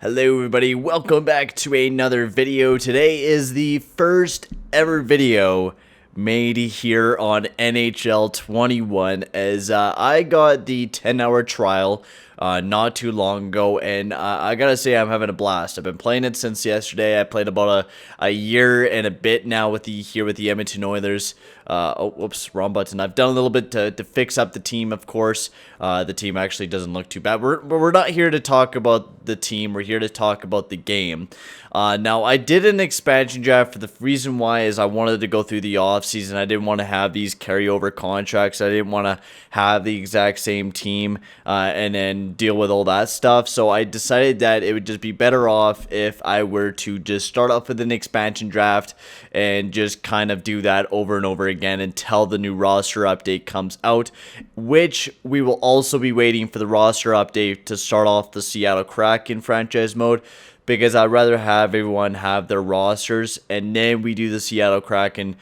Hello everybody, welcome back to another video. Today is the first ever video made here on NHL 21 as I got the 10-hour trial not too long ago, and I gotta say I'm having a blast. I've been playing it since yesterday. I played about a year and a bit now with the Edmonton Oilers. Oh, whoops, wrong button. I've done a little bit to fix up the team, of course. The team actually doesn't look too bad. We're not here to talk about the team. We're here to talk about the game. Now, I did an expansion draft for the reason why is I wanted to go through the offseason. I didn't want to have these carryover contracts. I didn't want to have the exact same team and then deal with all that stuff. So I decided that it would just be better off if I were to just start off with an expansion draft and just kind of do that over and over again until the new roster update comes out, which we will also be waiting for the roster update to start off the Seattle Kraken franchise mode, because I'd rather have everyone have their rosters and then we do the Seattle Kraken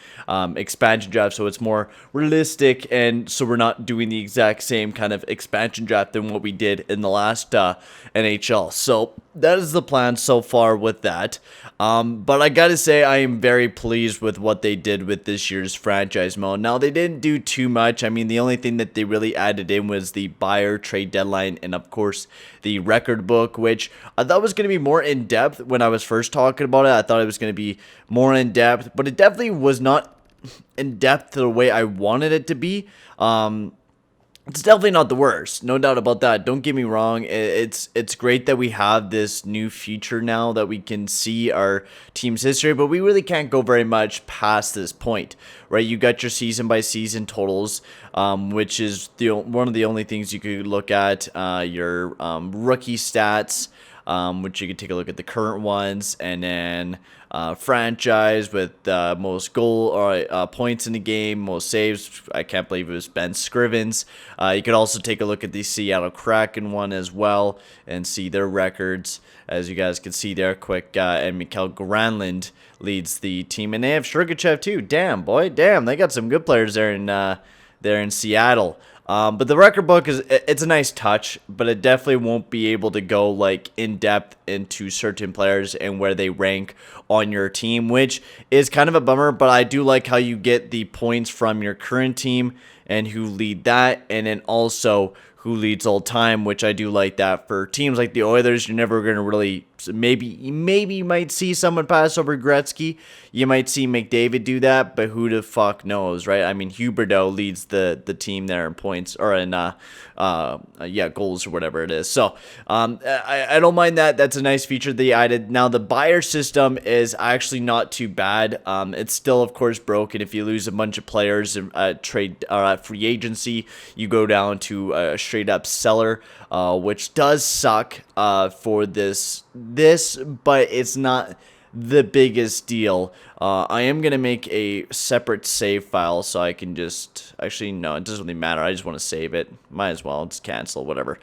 expansion draft so it's more realistic, and so we're not doing the exact same kind of expansion draft than what we did in the last NHL. So that is the plan so far with that. But I gotta say I am very pleased with what they did with this year's franchise mode. Now, they didn't do too much. I mean, the only thing that they really added in was the buyer trade deadline and, of course, the record book, which I thought was going to be more in-depth when I was first talking about it. I thought it was going to be more in-depth, but it definitely was not in-depth the way I wanted it to be. It's definitely not the worst, no doubt about that. Don't get me wrong. It's great that we have this new feature now that we can see our team's history, but we really can't go very much past this point, right? You got your season by season totals, which is one of the only things you could look at. Your rookie stats, which you can take a look at the current ones, and then franchise with most goal or points in the game, most saves. I can't believe it was Ben Scrivens. You could also take a look at the Seattle Kraken one as well and see their records. As you guys can see there, quick, and Mikael Granlund leads the team, and they have Sergachev too. Damn, boy, damn, they got some good players there in Seattle. But the record book it's a nice touch, but it definitely won't be able to go like in depth into certain players and where they rank on your team, which is kind of a bummer. But I do like how you get the points from your current team and who lead that, and then also who leads all time, which I do like that. For teams like the Oilers, you're never going to really, maybe you might see someone pass over Gretzky. You might see McDavid do that, but who the fuck knows, right? I mean, Huberdeau leads the team there in points, or in goals or whatever it is. So I don't mind that. That's a nice feature they added. Now, the buyer system is actually not too bad. It's still, of course, broken. If you lose a bunch of players at trade or at free agency, you go down to a straight up seller, which does suck for this, but it's not the biggest deal. I am going to make a separate save file so I can just, actually, no, it doesn't really matter. I just want to save it. Might as well just cancel, whatever.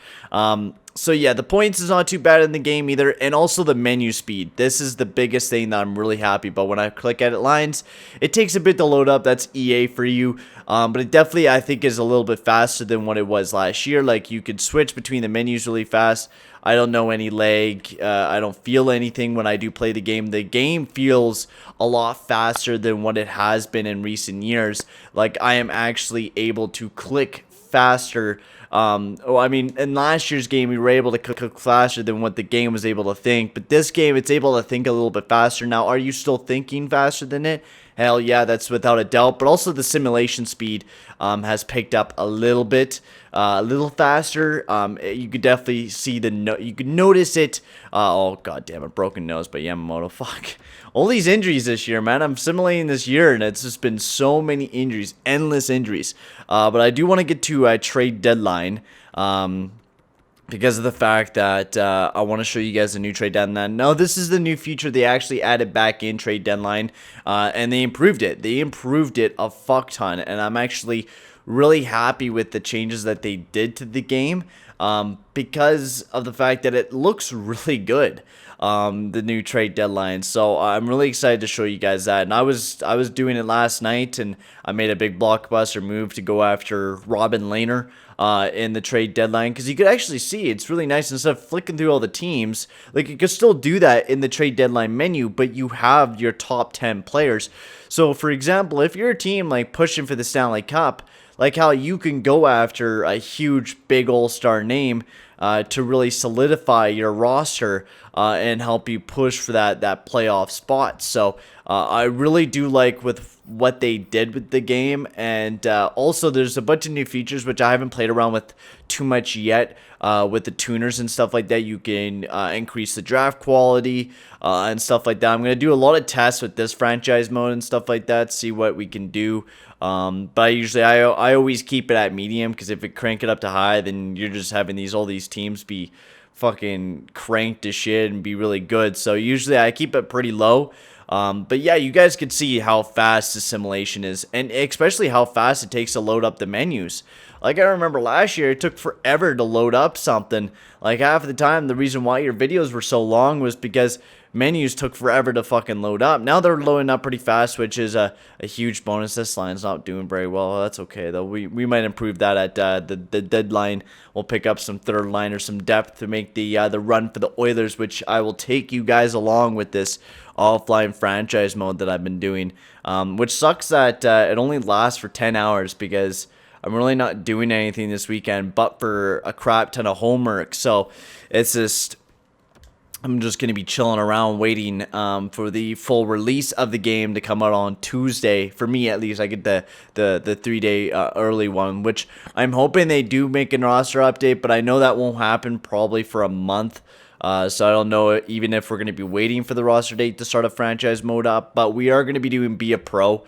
So yeah, the points is not too bad in the game either, and also the menu speed. This is the biggest thing that I'm really happy about. When I click edit lines, it takes a bit to load up. That's EA for you, but it definitely, I think, is a little bit faster than what it was last year. Like, you could switch between the menus really fast. I don't know any lag. I don't feel anything when I do play the game. The game feels a lot faster than what it has been in recent years. Like, I am actually able to click faster. I mean, in last year's game, we were able to click faster than what the game was able to think. But this game, it's able to think a little bit faster. Now, are you still thinking faster than it? Hell yeah, that's without a doubt. But also the simulation speed has picked up a little bit, a little faster. You could definitely see you could notice it. Oh god damn it, broken nose by Yamamoto. Fuck, all these injuries this year, man. I'm simulating this year, and it's just been so many injuries, endless injuries. But I do want to get to a trade deadline. Because of the fact that I want to show you guys a new trade deadline. Now, this is the new feature they actually added back in trade deadline, and they improved it. They improved it a fuck ton, and I'm actually really happy with the changes that they did to the game. because of the fact that it looks really good. The new trade deadline. So I'm really excited to show you guys that. And I was doing it last night, and I made a big blockbuster move to go after Robin Lehner in the trade deadline, because you could actually see it's really nice. Instead of flicking through all the teams, like, you could still do that in the trade deadline menu, but you have your top 10 players. So for example, if you're a team like pushing for the Stanley Cup, like how you can go after a huge big all-star name to really solidify your roster and help you push for that playoff spot. So I really do like with what they did with the game, and also there's a bunch of new features which I haven't played around with too much yet with the tuners and stuff like that. You can increase the draft quality and stuff like that. I'm going to do a lot of tests with this franchise mode and stuff like that, see what we can do. But I always keep it at medium, because if it crank it up to high, then you're just having all these teams be fucking cranked to shit and be really good. So usually I keep it pretty low. But yeah, you guys could see how fast the simulation is, and especially how fast it takes to load up the menus. Like, I remember last year, it took forever to load up something. Like, half of the time, the reason why your videos were so long was because menus took forever to fucking load up. Now they're loading up pretty fast, which is a huge bonus. This line's not doing very well. That's okay, though. We might improve that at the deadline. We'll pick up some third line or some depth to make the run for the Oilers, which I will take you guys along with this offline franchise mode that I've been doing, which sucks that it only lasts for 10 hours, because I'm really not doing anything this weekend but for a crap ton of homework. So it's just, I'm just going to be chilling around waiting for the full release of the game to come out on Tuesday. For me, at least, I get the 3-day early one, which I'm hoping they do make a roster update, but I know that won't happen probably for a month. So I don't know even if we're going to be waiting for the roster date to start a franchise mode up, but we are going to be doing Be a Pro.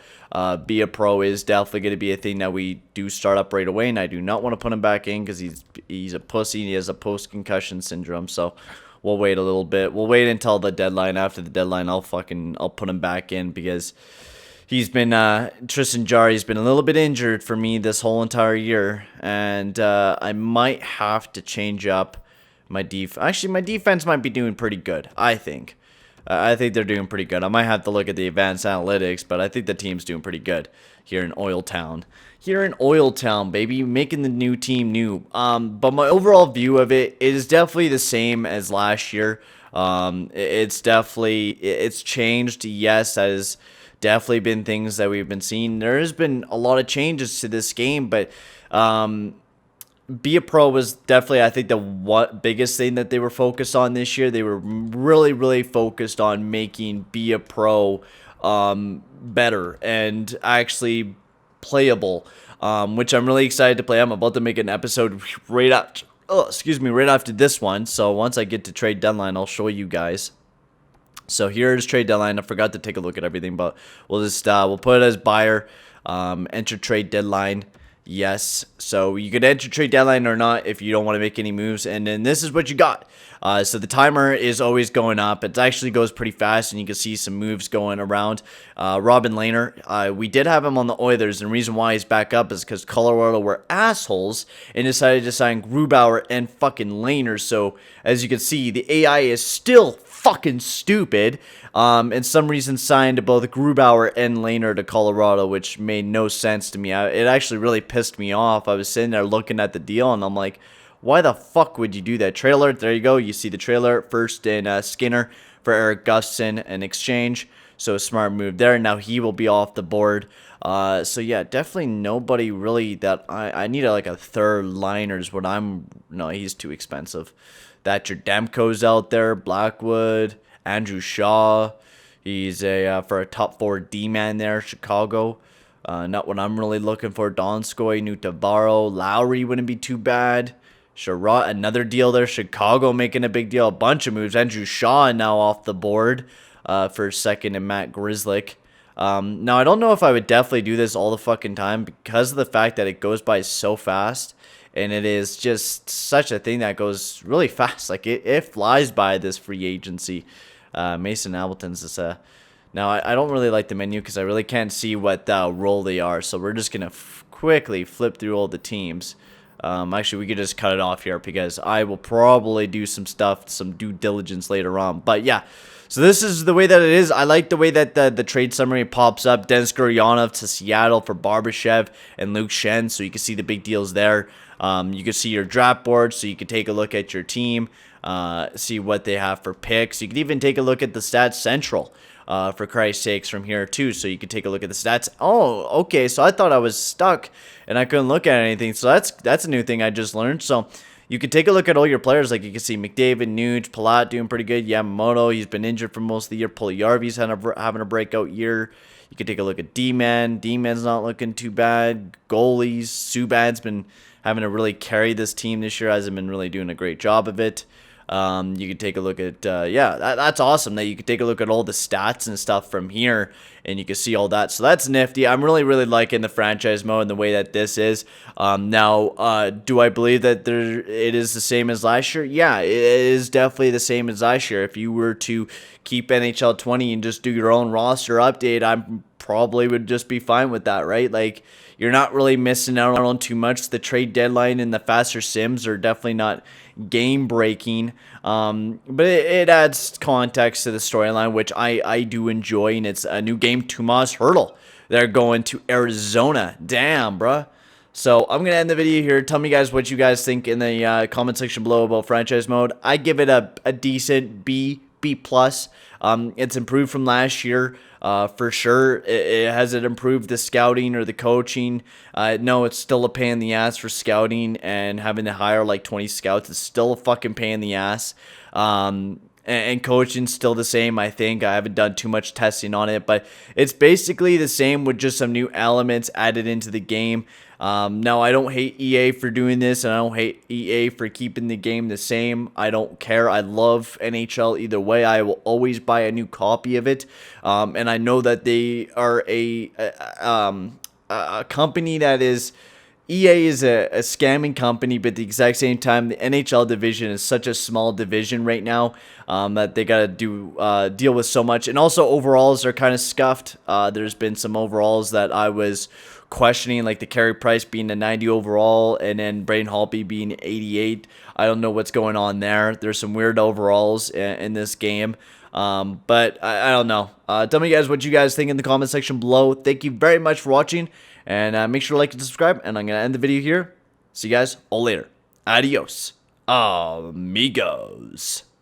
Be a Pro is definitely going to be a thing that we do start up right away, and I do not want to put him back in because he's a pussy and he has a post-concussion syndrome. So we'll wait a little bit. We'll wait until the deadline. After the deadline, I'll put him back in, because he's been Tristan Jarry's been a little bit injured for me this whole entire year, and I might have to change up my Actually, my defense might be doing pretty good, I think. I think they're doing pretty good. I might have to look at the advanced analytics, but I think the team's doing pretty good here in Oil Town. Here in Oil Town, baby, making the new team new. But my overall view of it is definitely the same as last year. It's changed. Yes, that has definitely been things that we've been seeing. There has been a lot of changes to this game, but Be a Pro was definitely, I think, the biggest thing that they were focused on this year. They were really, really focused on making Be a Pro better and actually playable, which I'm really excited to play. I'm about to make an episode right after this one. So once I get to trade deadline, I'll show you guys. So here's trade deadline. I forgot to take a look at everything, but we'll just we'll put it as buyer. Enter trade deadline. Yes, so you could enter trade deadline or not if you don't want to make any moves, and then this is what you got. So the timer is always going up. It actually goes pretty fast, and you can see some moves going around. Robin Lehner, we did have him on the Oilers, and the reason why he's back up is because Colorado were assholes and decided to sign Grubauer and fucking Lehner. So as you can see, the AI is still fucking stupid, and some reason signed both Grubauer and Lehner to Colorado, which made no sense to me. It actually really pissed me off. I was sitting there looking at the deal, and I'm like, why the fuck would you do that? Trailer, there you go. You see the trailer first in Skinner for Eric Gustafson in exchange. So a smart move there. Now he will be off the board. So yeah, definitely nobody really that I need like a third liner is what no, he's too expensive. That your Demko's out there, Blackwood, Andrew Shaw. He's for a top 4 D-man there, Chicago. Not what I'm really looking for. Donskoy, Nutavaro, Lowry wouldn't be too bad. Sherrod, another deal there. Chicago making a big deal. A bunch of moves. Andrew Shaw now off the board for second, and Matt Grzelcyk. Now, I don't know if I would definitely do this all the fucking time because of the fact that it goes by so fast. And it is just such a thing that goes really fast. Like, it flies by, this free agency. Mason Appleton's is now, I don't really like the menu because I really can't see what role they are. So we're just going to quickly flip through all the teams. Actually, we could just cut it off here because I will probably do some stuff, some due diligence later on. But yeah, so this is the way that it is. I like the way that the trade summary pops up. Denis Gurianov to Seattle for Barbashev and Luke Shen, so you can see the big deals there. You can see your draft board, so you can take a look at your team, see what they have for picks. You can even take a look at the Stats Central. For Christ's sakes, from here too, so you can take a look at the stats. Oh, okay, so I thought I was stuck and I couldn't look at anything, so that's a new thing I just learned. So you can take a look at all your players, like you can see McDavid, Nuge, Palat doing pretty good, Yamamoto, he's been injured for most of the year, Puljujärvi's having a breakout year. You can take a look at D-Man. D-Man's not looking too bad. Goalies, Subban's been having to really carry this team this year, hasn't been really doing a great job of it. You can take a look at, yeah, that's awesome that you can take a look at all the stats and stuff from here, and you can see all that. So that's nifty. I'm really, really liking the franchise mode and the way that this is. Now, do I believe that it is the same as last year? Yeah, it is definitely the same as last year. If you were to keep NHL 20 and just do your own roster update, I probably would just be fine with that, right? Like, you're not really missing out on too much. The trade deadline and the faster sims are definitely not game breaking, but it adds context to the storyline, which I do enjoy. And it's a new game, Tomas Hertl. They're going to Arizona. Damn, bruh. So I'm gonna end the video here. Tell me guys what you guys think in the comment section below about franchise mode. I give it a decent B plus. It's improved from last year, for sure. Has it improved the scouting or the coaching? No, it's still a pain in the ass for scouting, and having to hire like 20 scouts is still a fucking pain in the ass. And coaching's still the same, I think. I haven't done too much testing on it, but it's basically the same with just some new elements added into the game. Now, I don't hate EA for doing this, and I don't hate EA for keeping the game the same. I don't care. I love NHL either way. I will always buy a new copy of it. And I know that they are a company that is... EA is a scamming company, but at the exact same time, the NHL division is such a small division right now that they got to deal with so much. And also, overalls are kind of scuffed. There's been some overalls that I was questioning, like the Carey Price being a 90 overall, and then Braden Holtby being 88. I don't know what's going on there. There's some weird overalls in this game. But I don't know. Tell me guys what you guys think in the comment section below. Thank you very much for watching. And make sure to like and subscribe. And I'm going to end the video here. See you guys all later. Adios, amigos.